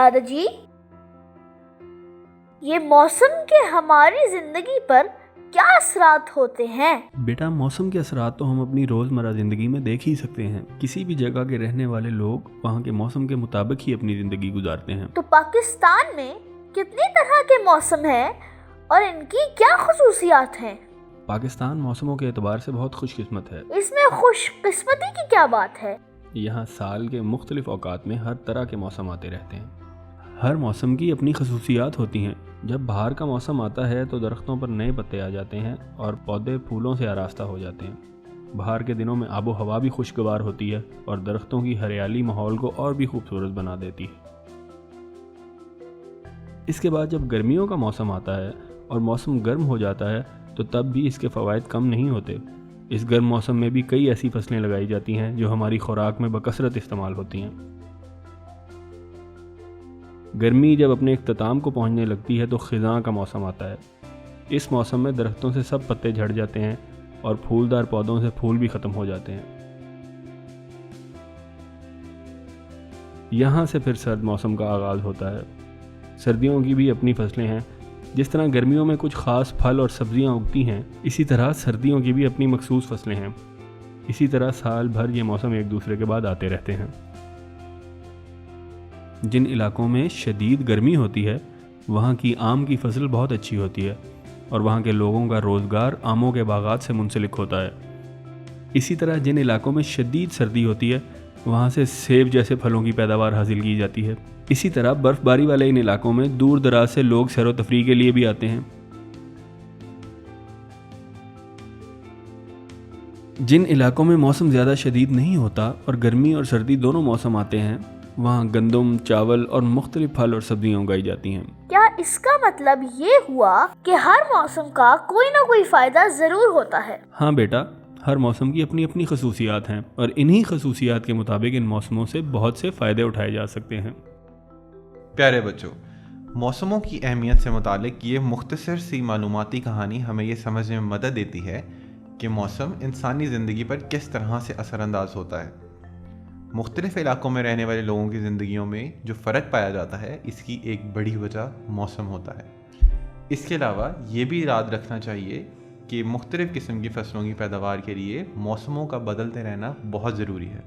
دادا جی، یہ موسم کے ہماری زندگی پر کیا اثرات ہوتے ہیں؟ بیٹا، موسم کے اثرات تو ہم اپنی روزمرہ زندگی میں دیکھ ہی سکتے ہیں۔ کسی بھی جگہ کے رہنے والے لوگ وہاں کے موسم کے مطابق ہی اپنی زندگی گزارتے ہیں۔ تو پاکستان میں کتنی طرح کے موسم ہیں اور ان کی کیا خصوصیات ہیں؟ پاکستان موسموں کے اعتبار سے بہت خوش قسمت ہے۔ اس میں خوش قسمتی کی کیا بات ہے؟ یہاں سال کے مختلف اوقات میں ہر طرح کے موسم آتے رہتے ہیں۔ ہر موسم کی اپنی خصوصیات ہوتی ہیں۔ جب بہار کا موسم آتا ہے تو درختوں پر نئے پتے آ جاتے ہیں اور پودے پھولوں سے آراستہ ہو جاتے ہیں۔ بہار کے دنوں میں آب و ہوا بھی خوشگوار ہوتی ہے اور درختوں کی ہریالی ماحول کو اور بھی خوبصورت بنا دیتی ہے۔ اس کے بعد جب گرمیوں کا موسم آتا ہے اور موسم گرم ہو جاتا ہے تو تب بھی اس کے فوائد کم نہیں ہوتے۔ اس گرم موسم میں بھی کئی ایسی فصلیں لگائی جاتی ہیں جو ہماری خوراک میں بکثرت استعمال ہوتی ہیں۔ گرمی جب اپنے اختتام کو پہنچنے لگتی ہے تو خزاں کا موسم آتا ہے۔ اس موسم میں درختوں سے سب پتے جھڑ جاتے ہیں اور پھولدار پودوں سے پھول بھی ختم ہو جاتے ہیں۔ یہاں سے پھر سرد موسم کا آغاز ہوتا ہے۔ سردیوں کی بھی اپنی فصلیں ہیں۔ جس طرح گرمیوں میں کچھ خاص پھل اور سبزیاں اگتی ہیں، اسی طرح سردیوں کی بھی اپنی مخصوص فصلیں ہیں۔ اسی طرح سال بھر یہ موسم ایک دوسرے کے بعد آتے رہتے ہیں۔ جن علاقوں میں شدید گرمی ہوتی ہے وہاں کی آم کی فصل بہت اچھی ہوتی ہے اور وہاں کے لوگوں کا روزگار آموں کے باغات سے منسلک ہوتا ہے۔ اسی طرح جن علاقوں میں شدید سردی ہوتی ہے وہاں سے سیب جیسے پھلوں کی پیداوار حاصل کی جاتی ہے۔ اسی طرح برف باری والے ان علاقوں میں دور دراز سے لوگ سیر و تفریح کے لیے بھی آتے ہیں۔ جن علاقوں میں موسم زیادہ شدید نہیں ہوتا اور گرمی اور سردی دونوں موسم آتے ہیں وہاں گندم، چاول اور مختلف پھل اور سبزیاں اگائی جاتی ہیں۔ کیا اس کا مطلب یہ ہوا کہ ہر موسم کا کوئی نہ کوئی فائدہ ضرور ہوتا ہے؟ ہاں بیٹا، ہر موسم کی اپنی اپنی خصوصیات ہیں اور انہی خصوصیات کے مطابق ان موسموں سے بہت سے فائدے اٹھائے جا سکتے ہیں۔ پیارے بچوں، موسموں کی اہمیت سے متعلق یہ مختصر سی معلوماتی کہانی ہمیں یہ سمجھنے میں مدد دیتی ہے کہ موسم انسانی زندگی پر کس طرح سے اثر انداز ہوتا ہے۔ مختلف علاقوں میں رہنے والے لوگوں کی زندگیوں میں جو فرق پایا جاتا ہے اس کی ایک بڑی وجہ موسم ہوتا ہے۔ اس کے علاوہ یہ بھی یاد رکھنا چاہیے کہ مختلف قسم کی فصلوں کی پیداوار کے لیے موسموں کا بدلتے رہنا بہت ضروری ہے۔